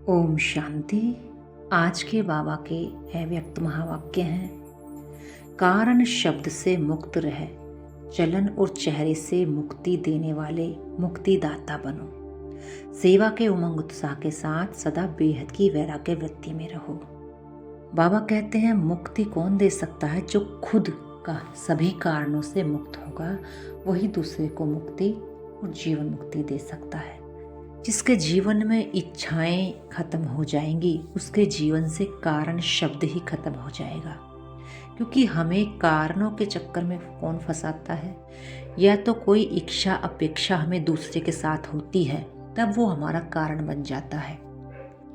ओम शांति। आज के बाबा के अव्यक्त महावाक्य हैं। कारण शब्द से मुक्त रह, चलन और चेहरे से मुक्ति देने वाले मुक्तिदाता बनो। सेवा के उमंग उत्साह के साथ सदा बेहद की वैराग्य वृत्ति में रहो। बाबा कहते हैं मुक्ति कौन दे सकता है? जो खुद का सभी कारणों से मुक्त होगा वही दूसरे को मुक्ति और जीवन मुक्ति दे सकता है। जिसके जीवन में इच्छाएं खत्म हो जाएंगी उसके जीवन से कारण शब्द ही खत्म हो जाएगा। क्योंकि हमें कारणों के चक्कर में कौन फंसाता है? या तो कोई इच्छा अपेक्षा हमें दूसरे के साथ होती है, तब वो हमारा कारण बन जाता है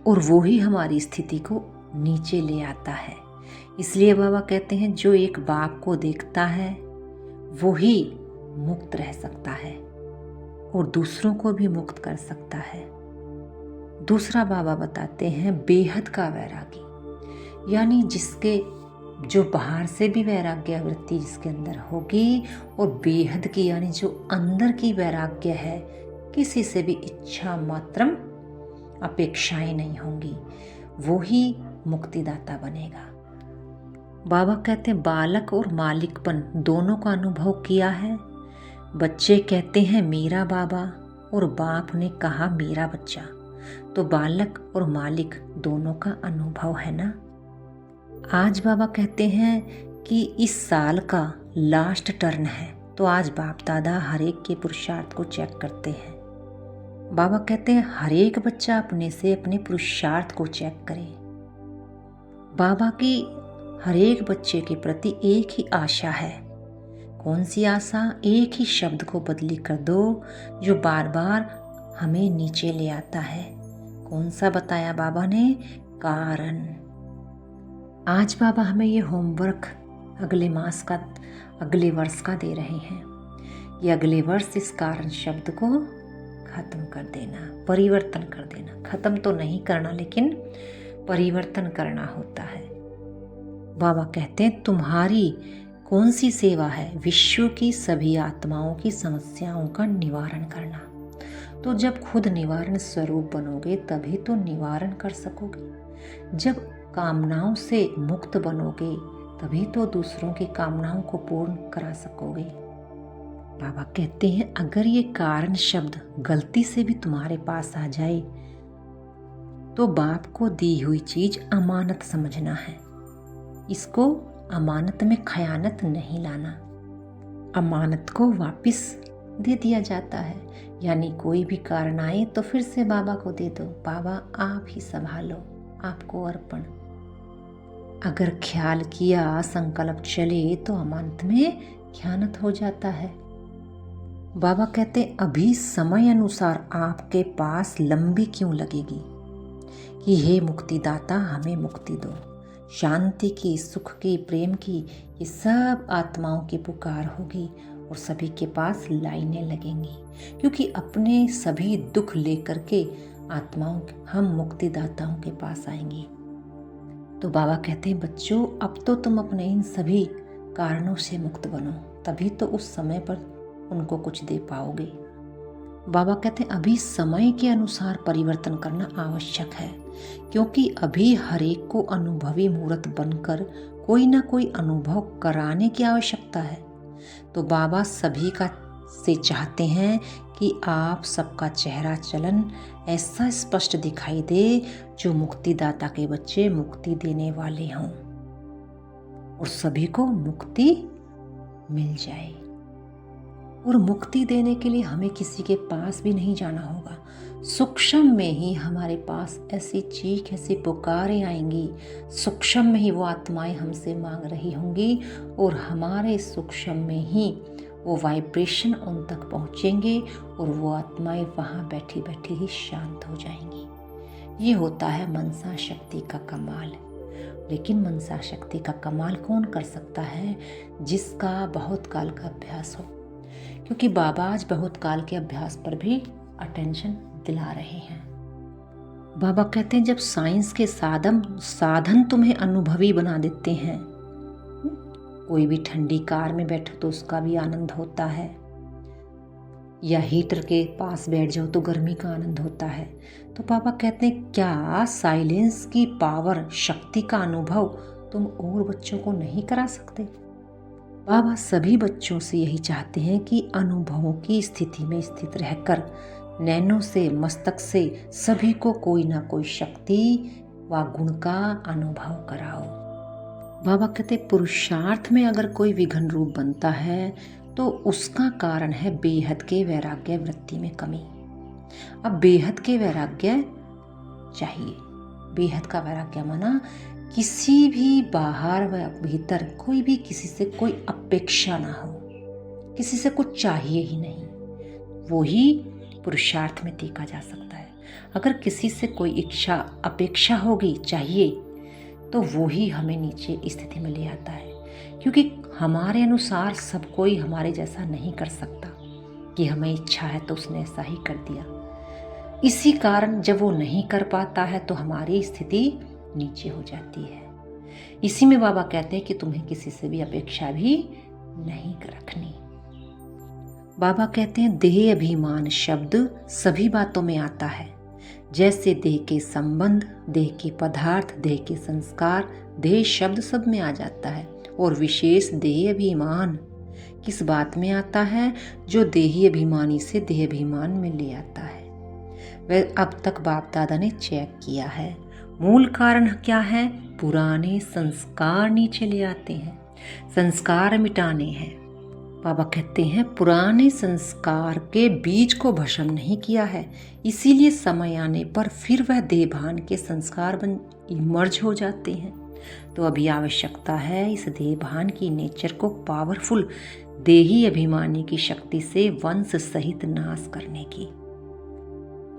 और वो ही हमारी स्थिति को नीचे ले आता है। इसलिए बाबा कहते हैं जो एक बाप को देखता है वो ही मुक्त रह सकता है और दूसरों को भी मुक्त कर सकता है। दूसरा बाबा बताते हैं बेहद का वैरागी, यानी जिसके जो बाहर से भी वैराग्य वृत्ति जिसके अंदर होगी और बेहद की यानी जो अंदर की वैराग्य है, किसी से भी इच्छा मात्रम अपेक्षाएं नहीं होंगी, वो ही मुक्तिदाता बनेगा। बाबा कहते हैं बालक और मालिकपन दोनों का अनुभव किया है। बच्चे कहते हैं मेरा बाबा और बाप ने कहा मेरा बच्चा, तो बालक और मालिक दोनों का अनुभव है ना। आज बाबा कहते हैं कि इस साल का लास्ट टर्न है, तो आज बाप दादा हर एक के पुरुषार्थ को चेक करते हैं। बाबा कहते हैं हर एक बच्चा अपने से अपने पुरुषार्थ को चेक करे। बाबा की हर एक बच्चे के प्रति एक ही आशा है। कौन सी आशा? एक ही शब्द को बदली कर दो जो बार बार हमें नीचे ले आता है। कौन सा बताया बाबा ने? कारण। आज बाबा हमें ये होमवर्क अगले मास का, अगले वर्ष का दे रहे हैं। ये अगले वर्ष इस कारण शब्द को खत्म कर देना, परिवर्तन कर देना। खत्म तो नहीं करना, लेकिन परिवर्तन करना होता है। बाबा कहते हैं तुम्हारी कौन सी सेवा है? विश्व की सभी आत्माओं की समस्याओं का निवारण करना। तो जब खुद निवारण स्वरूप बनोगे तभी तो निवारण कर सकोगे। जब कामनाओं से मुक्त बनोगे तभी तो दूसरों की कामनाओं को पूर्ण करा सकोगे। बाबा कहते हैं अगर ये कारण शब्द गलती से भी तुम्हारे पास आ जाए तो बाप को दी हुई चीज अमानत समझना है। इसको अमानत में खयानत नहीं लाना। अमानत को वापस दे दिया जाता है, यानी कोई भी कारण आए तो फिर से बाबा को दे दो। बाबा आप ही संभालो, आपको अर्पण। अगर ख्याल किया, संकल्प चले तो अमानत में खयानत हो जाता है। बाबा कहते अभी समय अनुसार आपके पास लंबी क्यों लगेगी कि हे मुक्तिदाता हमें मुक्ति दो। शांति की, सुख की, प्रेम की, ये सब आत्माओं की पुकार होगी और सभी के पास लाइनें लगेंगी, क्योंकि अपने सभी दुख लेकर के आत्माओं हम मुक्तिदाताओं के पास आएंगी। तो बाबा कहते हैं बच्चों अब तो तुम अपने इन सभी कारणों से मुक्त बनो, तभी तो उस समय पर उनको कुछ दे पाओगे। बाबा कहते हैं अभी समय के अनुसार परिवर्तन करना आवश्यक है, क्योंकि अभी हर एक को अनुभवी मूर्त बनकर कोई ना कोई अनुभव कराने की आवश्यकता है। तो बाबा सभी का से चाहते हैं कि आप सबका चेहरा चलन ऐसा स्पष्ट दिखाई दे जो मुक्तिदाता के बच्चे मुक्ति देने वाले हों और सभी को मुक्ति मिल जाए। और मुक्ति देने के लिए हमें किसी के पास भी नहीं जाना होगा। सूक्ष्म में ही हमारे पास ऐसी चीख, ऐसी पुकारें आएंगी, सूक्ष्म में ही वो आत्माएं हमसे मांग रही होंगी और हमारे सूक्ष्म में ही वो वाइब्रेशन उन तक पहुंचेंगे और वो आत्माएं वहाँ बैठी बैठी ही शांत हो जाएंगी। ये होता है मनसा शक्ति का कमाल। लेकिन मनसा शक्ति का कमाल कौन कर सकता है? जिसका बहुत काल का अभ्यास हो, क्योंकि बाबा आज बहुत काल के अभ्यास पर भी अटेंशन दिला रहे हैं। बाबा कहते हैं जब साइंस के साधन तुम्हें अनुभवी बना देते हैं, कोई भी ठंडी कार में बैठो तो उसका भी आनंद होता है, या हीटर के पास बैठ जाओ तो गर्मी का आनंद होता है। तो बाबा कहते हैं, क्या साइलेंस की पावर, शक्ति का अनुभव तुम और बच्चों को नहीं करा सकते? बाबा सभी बच्चों से यही चाहते हैं कि अनुभवों की स्थिति में स्थित रहकर नैनों से मस्तक से सभी को कोई ना कोई शक्ति व गुण का अनुभव कराओ। बाबा कहते, पुरुषार्थ में अगर कोई विघ्न रूप बनता है तो उसका कारण है बेहद के वैराग्य वृत्ति में कमी। अब बेहद के वैराग्य चाहिए। बेहद का वैराग्य माना किसी भी बाहर व भीतर कोई भी किसी से कोई अपेक्षा ना हो, किसी से कुछ चाहिए ही नहीं, वो ही पुरुषार्थ में देखा जा सकता है। अगर किसी से कोई इच्छा अपेक्षा होगी, चाहिए, तो वो ही हमें नीचे स्थिति में ले आता है, क्योंकि हमारे अनुसार सब कोई हमारे जैसा नहीं कर सकता कि हमें इच्छा है तो उसने ऐसा ही कर दिया। इसी कारण जब वो नहीं कर पाता है तो हमारी स्थिति नीचे हो जाती है। इसी में बाबा कहते हैं कि तुम्हें किसी से भी अपेक्षा भी नहीं रखनी। बाबा कहते हैं, देह अभिमान शब्द सभी बातों में आता है, जैसे देह के संबंध, देह के पदार्थ, देह के संस्कार, देह शब्द सब में आ जाता है। और विशेष देह अभिमान किस बात में आता है? जो देही अभिमानी से देह अभिमान में ले आता है। वह अब तक बाप दादा ने चेक किया है। मूल कारण क्या है? पुराने संस्कार नीचे ले आते हैं, संस्कार मिटाने हैं। बाबा कहते हैं, पुराने संस्कार के बीज को भस्म नहीं किया है, इसीलिए समय आने पर फिर वह देहभान के संस्कार बन इमर्ज हो जाते हैं। तो अभी आवश्यकता है इस देहभान की नेचर को पावरफुल देही अभिमानी की शक्ति से वंश सहित नाश करने की।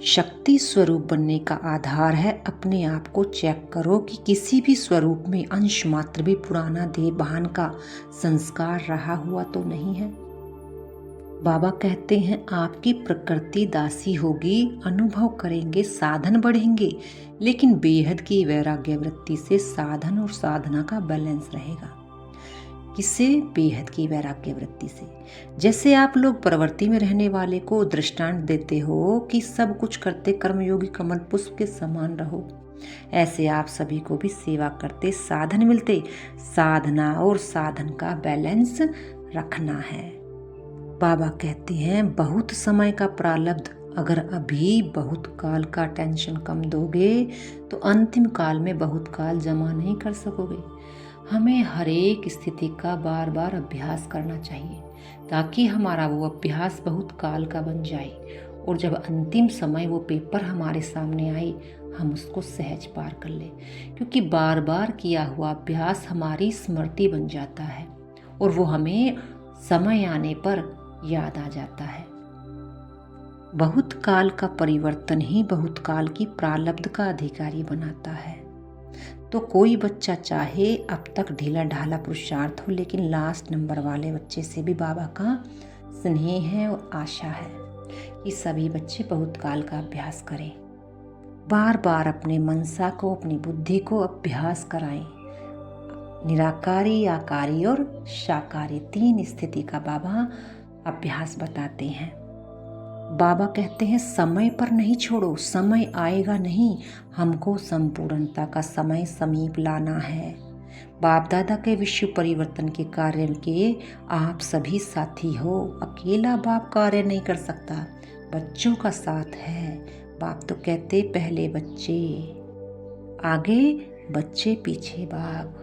शक्ति स्वरूप बनने का आधार है अपने आप को चेक करो कि किसी भी स्वरूप में अंश मात्र भी पुराना देहभान का संस्कार रहा हुआ तो नहीं है। बाबा कहते हैं, आपकी प्रकृति दासी होगी, अनुभव करेंगे, साधन बढ़ेंगे, लेकिन बेहद की वैराग्य वृत्ति से साधन और साधना का बैलेंस रहेगा। किससे? बेहद की वैराग्य वृत्ति से। जैसे आप लोग प्रवृत्ति में रहने वाले को दृष्टांत देते हो कि सब कुछ करते कर्मयोगी कमल पुष्प के समान रहो, ऐसे आप सभी को भी सेवा करते साधन मिलते साधना और साधन का बैलेंस रखना है। बाबा कहते हैं, बहुत समय का प्रारब्ध अगर अभी बहुत काल का टेंशन कम दोगे तो अंतिम काल में बहुत काल जमा नहीं कर सकोगे। हमें हर एक स्थिति का बार बार अभ्यास करना चाहिए ताकि हमारा वो अभ्यास बहुत काल का बन जाए, और जब अंतिम समय वो पेपर हमारे सामने आए हम उसको सहज पार कर ले, क्योंकि बार बार किया हुआ अभ्यास हमारी स्मृति बन जाता है और वो हमें समय आने पर याद आ जाता है। बहुत काल का परिवर्तन ही बहुत काल की प्रारब्ध का अधिकारी बनाता है। तो कोई बच्चा चाहे अब तक ढीला ढाला पुरुषार्थ हो, लेकिन लास्ट नंबर वाले बच्चे से भी बाबा का स्नेह है और आशा है कि सभी बच्चे बहुत काल का अभ्यास करें, बार बार अपने मनसा को, अपनी बुद्धि को अभ्यास कराएं। निराकारी, आकारी और साकारी 3 स्थिति का बाबा अभ्यास बताते हैं। बाबा कहते हैं, समय पर नहीं छोड़ो, समय आएगा नहीं, हमको संपूर्णता का समय समीप लाना है। बाप दादा के विश्व परिवर्तन के कार्य के आप सभी साथी हो, अकेला बाप कार्य नहीं कर सकता, बच्चों का साथ है। बाप तो कहते पहले बच्चे आगे, बच्चे पीछे बाप,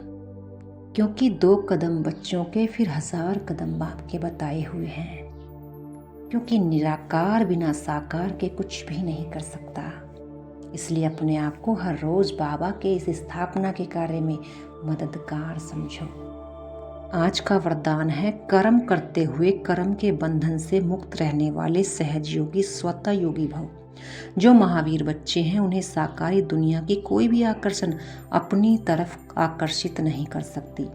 क्योंकि 2 कदम बच्चों के फिर 1000 कदम बाप के बताए हुए हैं, क्योंकि निराकार बिना साकार के कुछ भी नहीं कर सकता। इसलिए अपने आप को हर रोज बाबा के इस स्थापना के कार्य में मददगार समझो। आज का वरदान है, कर्म करते हुए कर्म के बंधन से मुक्त रहने वाले सहज योगी स्वतः योगी भव। जो महावीर बच्चे हैं उन्हें साकारी दुनिया की कोई भी आकर्षण अपनी तरफ आकर्षित नहीं कर सकती।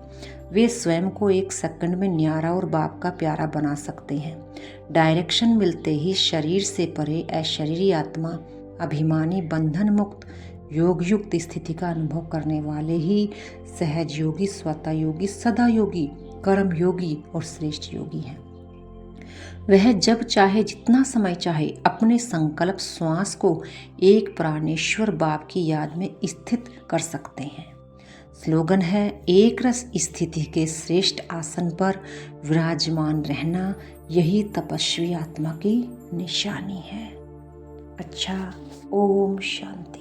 वे स्वयं को 1 सेकंड में न्यारा और बाप का प्यारा बना सकते हैं। डायरेक्शन मिलते ही शरीर से परे अशरीरी आत्मा, अभिमानी, बंधन मुक्त योग युक्त स्थिति का अनुभव करने वाले ही सहज योगी, स्वतः योगी, सदा योगी, कर्म योगी और श्रेष्ठ योगी हैं। वह जब चाहे जितना समय चाहे अपने संकल्प श्वास को एक प्राणेश्वर बाप की याद में स्थित कर सकते हैं। स्लोगन है, एक रस स्थिति के श्रेष्ठ आसन पर विराजमान रहना, यही तपस्वी आत्मा की निशानी है। अच्छा, ओम शांति।